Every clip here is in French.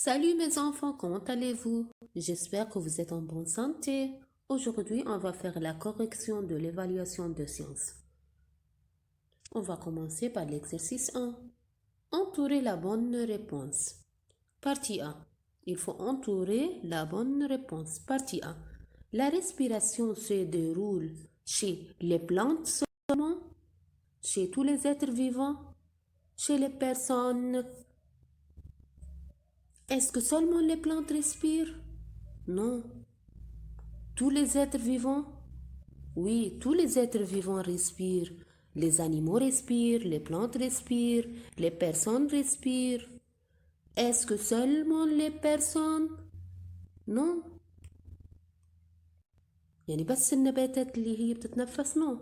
Salut mes enfants, comment allez-vous? J'espère que vous êtes en bonne santé. Aujourd'hui, on va faire la correction de l'évaluation de sciences. On va commencer par l'exercice 1. Entourer la bonne réponse. Partie A. Il faut entourer la bonne réponse. Partie A. La respiration se déroule chez les plantes seulement, chez tous les êtres vivants, chez les personnes. Est-ce que seulement les plantes respirent? Non. Tous les êtres vivants? Oui, tous les êtres vivants respirent. Les animaux respirent, les plantes respirent, les personnes respirent. Est-ce que seulement les personnes? Non. يعني بس النباتات اللي هي بتتنفس؟ non.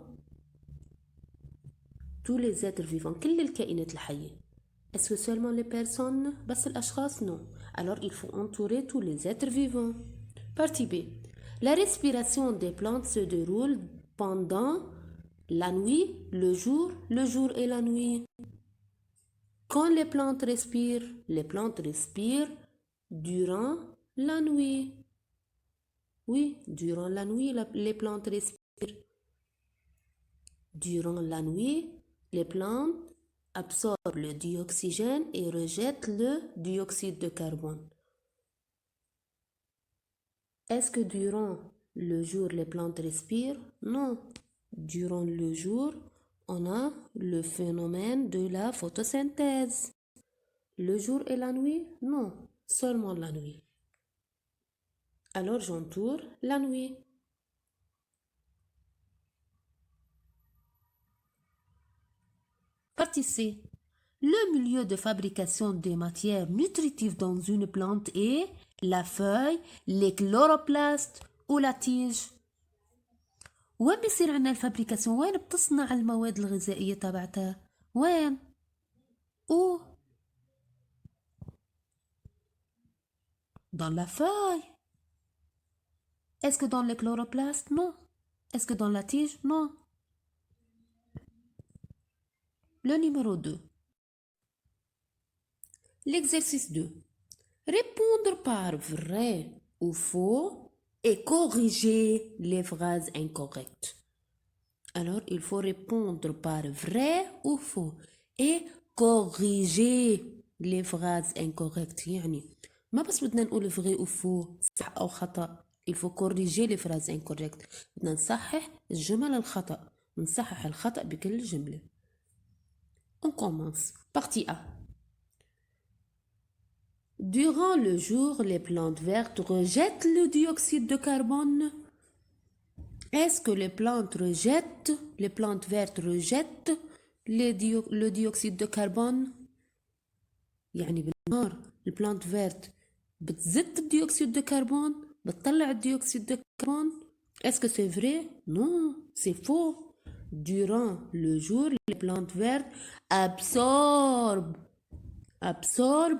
Tous les êtres vivants, كل الكائنات الحية. Est-ce que seulement les personnes? بس الأشخاص؟ non. Alors il faut entourer tous les êtres vivants. Partie B. La respiration des plantes se déroule pendant la nuit, le jour et la nuit. Quand les plantes respirent durant la nuit. Oui, durant la nuit, les plantes respirent. Durant la nuit, les plantes absorbent le dioxygène et rejettent le dioxyde de carbone. Est-ce que durant le jour, les plantes respirent? Non. Durant le jour, on a le phénomène de la photosynthèse. Le jour et la nuit? Non, seulement la nuit. Alors j'entoure la nuit. Partie C. Le milieu de fabrication des matières nutritives dans une plante est la feuille, les chloroplastes ou la tige. وين بيصير عنا الفابريكاسيون؟ وين بتصنع المواد الغذائية تبعتها؟ وين؟ Où? Dans la feuille. Est-ce que dans les chloroplastes? Non. Est-ce que dans la tige? Non. Le numéro 2. L'exercice 2. Répondre par vrai ou faux et corriger les phrases incorrectes. Alors, il faut répondre par vrai ou faux et corriger les phrases incorrectes. يعني ما بس بدنا نقول vrai ou faux صح أو خطأ. Il faut corriger les phrases incorrectes. بدنا نصحح الجمل الخطأ. نصحح الخطأ بكل جملة. On commence. Partie A. Durant le jour, les plantes vertes rejettent le dioxyde de carbone. Est-ce que les plantes vertes rejettent le dioxyde de carbone؟ يعني بالنهار البلانت فيرت بتزت الديوكسيد دو كربون، بتطلع الديوكسيد دو كربون. Est-ce que c'est vrai? Non, c'est faux. Durant le jour, les plantes vertes absorbent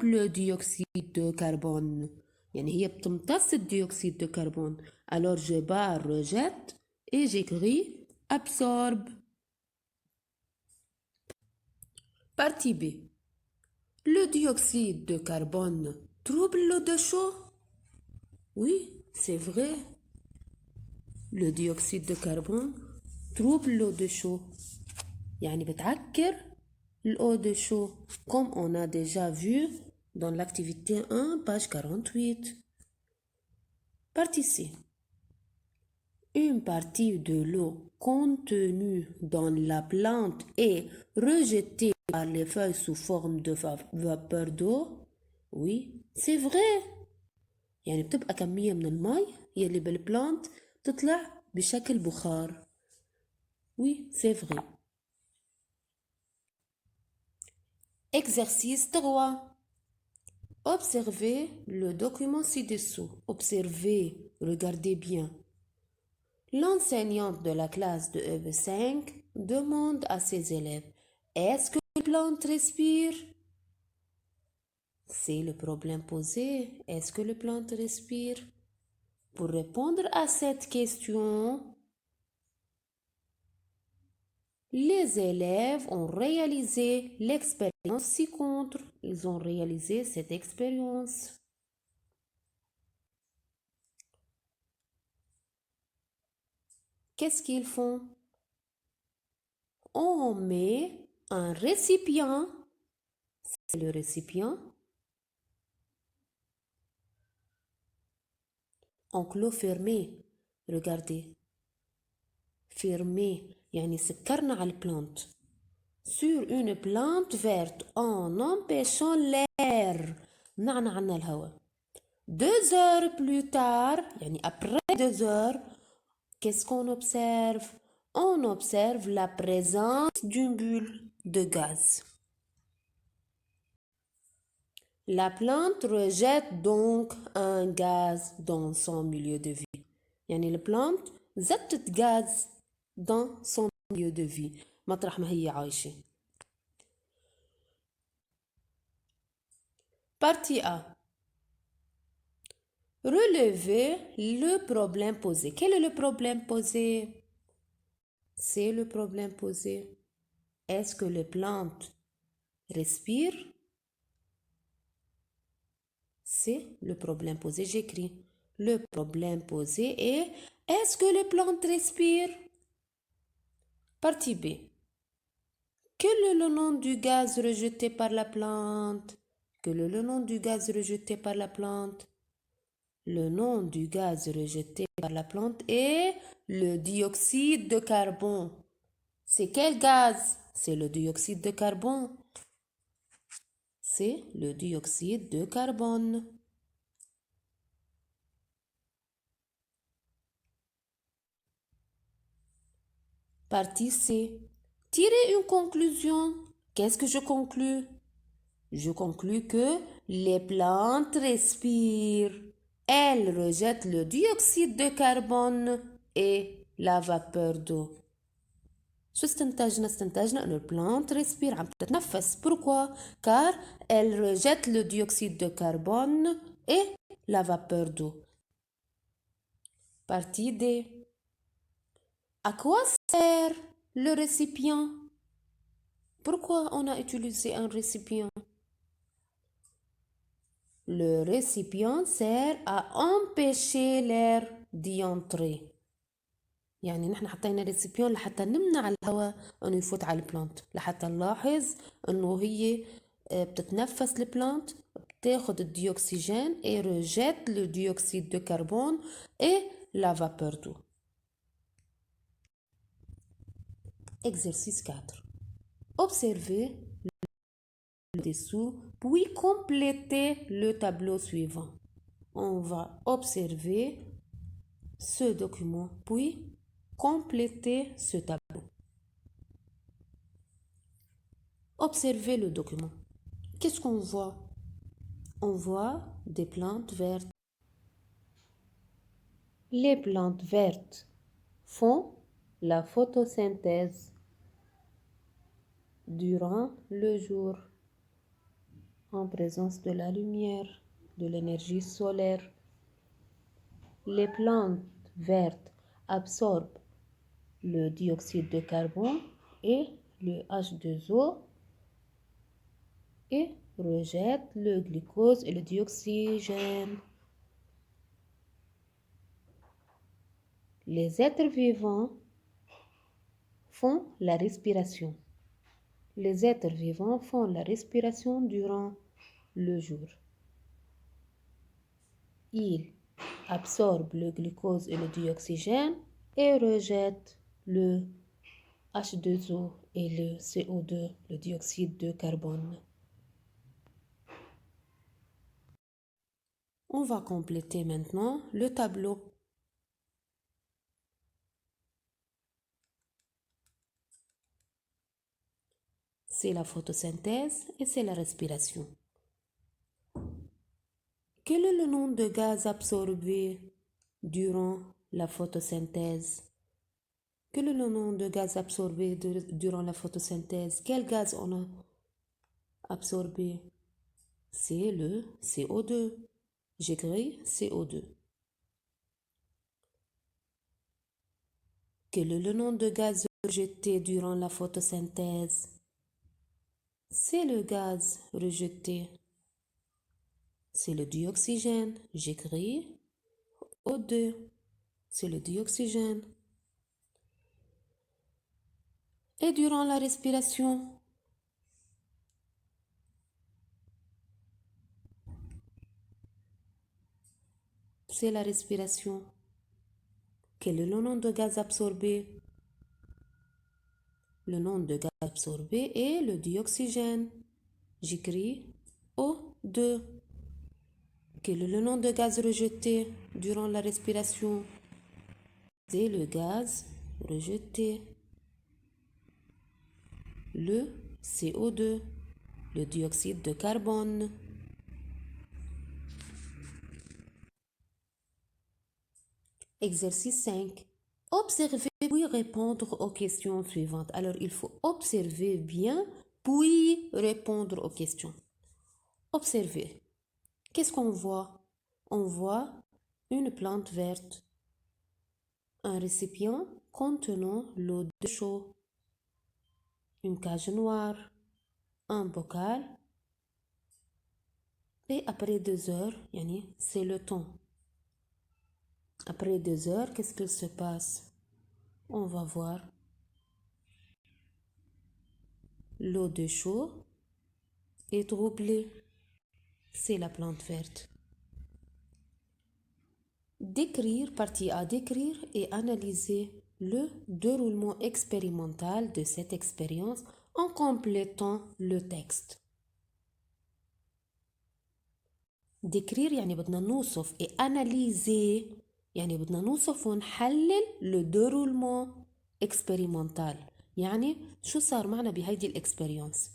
le dioxyde de carbone. يعني هي بتمتص الديوكسيد دو كربون. Alors je barre rejette et j'écris absorbe. Partie B. Le dioxyde de carbone trouble l'eau de chaud? Oui, c'est vrai. Le dioxyde de carbone trouble l'eau de chaud. يعني بتعكر l'eau de chaud, comme on a déjà vu dans l'activité 1, page 48. Partie C. Une partie de l'eau contenue dans la plante est rejetée par les feuilles sous forme de vapeur d'eau. Oui, c'est vrai. يعني بتبقى كمية من المي يلي بالبلانت تطلع بشكل بخار. Oui, c'est vrai. Exercice 3. Observez le document ci-dessous. Observez, regardez bien. L'enseignante de la classe de EB5 demande à ses élèves: est-ce que les plantes respirent? C'est le problème posé. Est-ce que les plantes respirent? Pour répondre à cette question, les élèves ont réalisé l'expérience ci-contre. Ils ont réalisé cette expérience. qu'est-ce qu'ils font? On met un récipient, c'est le récipient, enclos fermé. Regardez, fermé, يعني سكرنا على البلانت. Sur une plante verte en empêchant l'air. معنى عنا الهواء. 2 heures plus tard, يعني après 2 heures, qu'est-ce qu'on observe? On observe la présence d'une bulle de gaz. La plante rejette donc un gaz dans son milieu de vie. يعني البلانت زتت gaz dans son milieu de vie مطرح ما هي عايشة. Partie A. Relevez le problème posé. Quel est le problème posé? C'est le problème posé. Est-ce que les plantes respirent? C'est le problème posé. J'écris. Le problème posé est est-ce que les plantes respirent? Partie B. Quel est le nom du gaz rejeté par la plante? Quel est le nom du gaz rejeté par la plante? Le nom du gaz rejeté par la plante est le dioxyde de carbone. C'est quel gaz? C'est le dioxyde de carbone. C'est le dioxyde de carbone. Partie C. Tirez une conclusion. Qu'est-ce que je conclus? Je conclus que les plantes respirent. Elles rejettent le dioxyde de carbone et la vapeur d'eau. شو استنتجنا؟ استنتجنا أن البلانت ريسبير عم تتنفس. Pourquoi? Car elle rejette le dioxyde de carbone et la vapeur d'eau. Partie D. À quoi sert le récipient? Pourquoi on a utilisé un récipient? Le récipient sert à empêcher l'air d'y entrer. يعني نحن حطينا ريسيبيون لحتى نمنع الهواء انه يفوت على البلانت، لحتى نلاحظ انه هي بتتنفس البلانت، بتاخد الديوكسيجين et rejette le dioxyde de carbone et la vapeur d'eau. Exercice 4. Observez le dessous, puis complétez le tableau suivant. On va observer ce document, puis compléter ce tableau. Observez le document. Qu'est-ce qu'on voit? On voit des plantes vertes. Les plantes vertes font la photosynthèse durant le jour en présence de la lumière, de l'énergie solaire. Les plantes vertes absorbent le dioxyde de carbone et le H2O et rejettent le glucose et le dioxygène. Les êtres vivants font la respiration. Les êtres vivants font la respiration durant le jour. Ils absorbent le glucose et le dioxygène et rejettent le H2O et le CO2, le dioxyde de carbone. On va compléter maintenant le tableau. C'est la photosynthèse et c'est la respiration. Quel est le nom de gaz absorbé durant la photosynthèse? Quel est le nom de gaz absorbé durant la photosynthèse? Quel gaz on a absorbé? C'est le CO2. J'écris CO2. Quel est le nom de gaz rejeté durant la photosynthèse? C'est le gaz rejeté. C'est le dioxygène. J'écris O2. C'est le dioxygène. Et durant la respiration, c'est la respiration. Quel est le nom de gaz absorbé? Le nom de gaz absorbé est le dioxygène. J'écris O2. Quel est le nom de gaz rejeté durant la respiration? C'est le gaz rejeté. Le CO2, le dioxyde de carbone. Exercice 5. Observer puis répondre aux questions suivantes. Alors, il faut observer bien, puis répondre aux questions. Observer. Qu'est-ce qu'on voit? On voit une plante verte, un récipient contenant l'eau de chaud, une cage noire, un bocal, et après 2 heures, c'est le temps. Après 2 heures, qu'est-ce qu'il se passe? On va voir l'eau de chaud est troublée. C'est la plante verte. Décrire, partie A, décrire et analyser le déroulement expérimental de cette expérience en complétant le texte. décrire يعني بدنا نوصف et analyser يعني بدنا نوصف ونحلل le déroulement expérimental يعني شو صار معنا بهيدي الاكسبيرينس.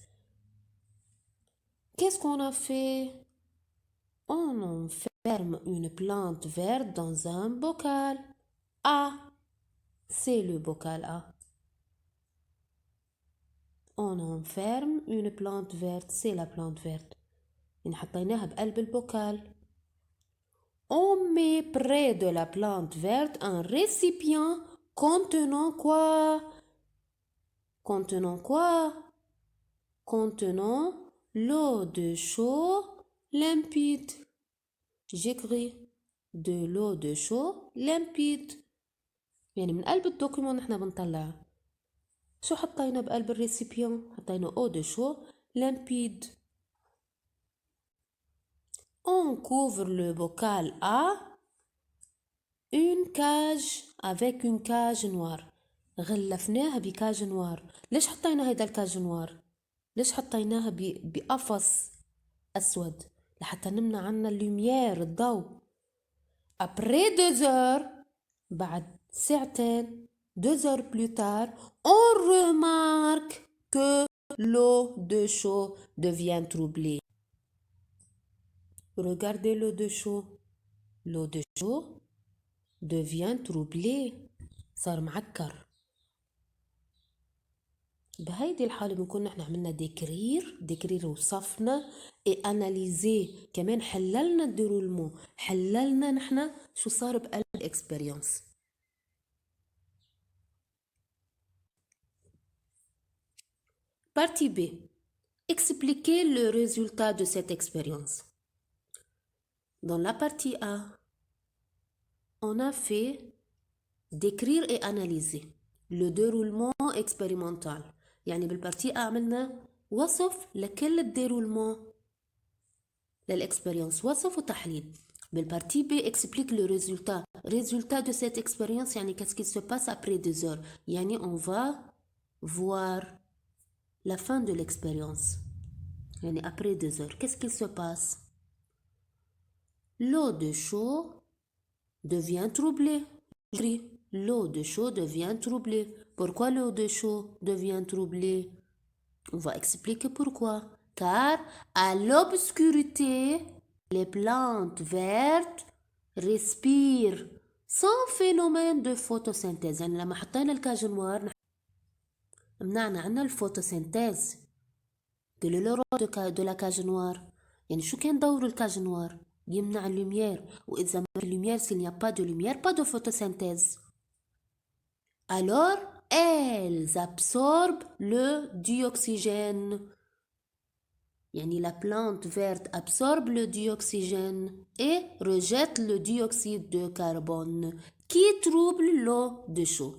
Qu'est-ce qu'on a fait? On enferme une plante verte dans un bocal. A, c'est le bocal A. On enferme une plante verte, c'est la plante verte. يعني حطيناها بقلب البوكال. On met près de la plante verte un récipient contenant quoi? Contenant quoi? Contenant l'eau de chaud limpide. J'écris de l'eau de chaud limpide. يعني من قلب الدوكيمون نحن بنطلع شو حطينا بقلب الريسيبيون؟ حطينا eau de chaud limpide. On couvre le bocal à une cage avec une cage noire. غلفناها بكاج نوار. ليش حطينا هيدا الكاج نوار؟ ليش حطيناها بقفص أسود؟ لحتى نمنع عنا اللوميير الضوء. Après 2 heures, بعد ساعتين, 2 heures plus tard, on remarque que l'eau de chaud devient troublée. Regardez l'eau de chaud. L'eau de chaud devient troublée. صار معكر. بهيدي الحالة بنكون نحن عملنا ديكرير وصفنا et analyser كمان حللنا الديرولمون حللنا نحن شو صار بقلب الاكسبيرينس. Partie B. Expliquer le résultat de cette expérience. Dans la partie A, on a fait décrire et analyser le déroulement expérimental. يعني بالبارتي A عملنا وصف لكل الديرولمون للإكسبيرينس وصف وتحليل. بالبارتي B explique le résultat de cette expérience يعني qu'est-ce qui se passe après 2 heures. يعني on va voir la fin de l'expérience. يعني après 2 heures qu'est-ce qui se passe? L'eau de chaud devient troublée. L'eau de chaud devient troublée. Pourquoi l'eau de chaud devient troublée? On va expliquer pourquoi. Car à l'obscurité, les plantes vertes respirent sans phénomène de photosynthèse. يعني لما حطينا الكاج نوار منعنا عنا الفوتوسينثيز de la cage noire. يعني شو كان دور الكاج نوار؟ يمنع اللوميير. وإذا ما في اللوميير s'il n'y a pas de lumière, pas de photosynthèse. Alors, elles absorbent le dioxygène. يعني la plante verte absorbe le dioxygène et rejette le dioxyde de carbone qui trouble l'eau de chaud.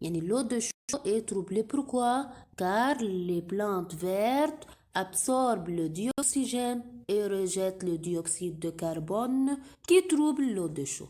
يعني l'eau de chaud est troublé. Pourquoi? Car les plantes vertes absorbent le dioxygène et rejettent le dioxyde de carbone qui trouble l'eau de chaud.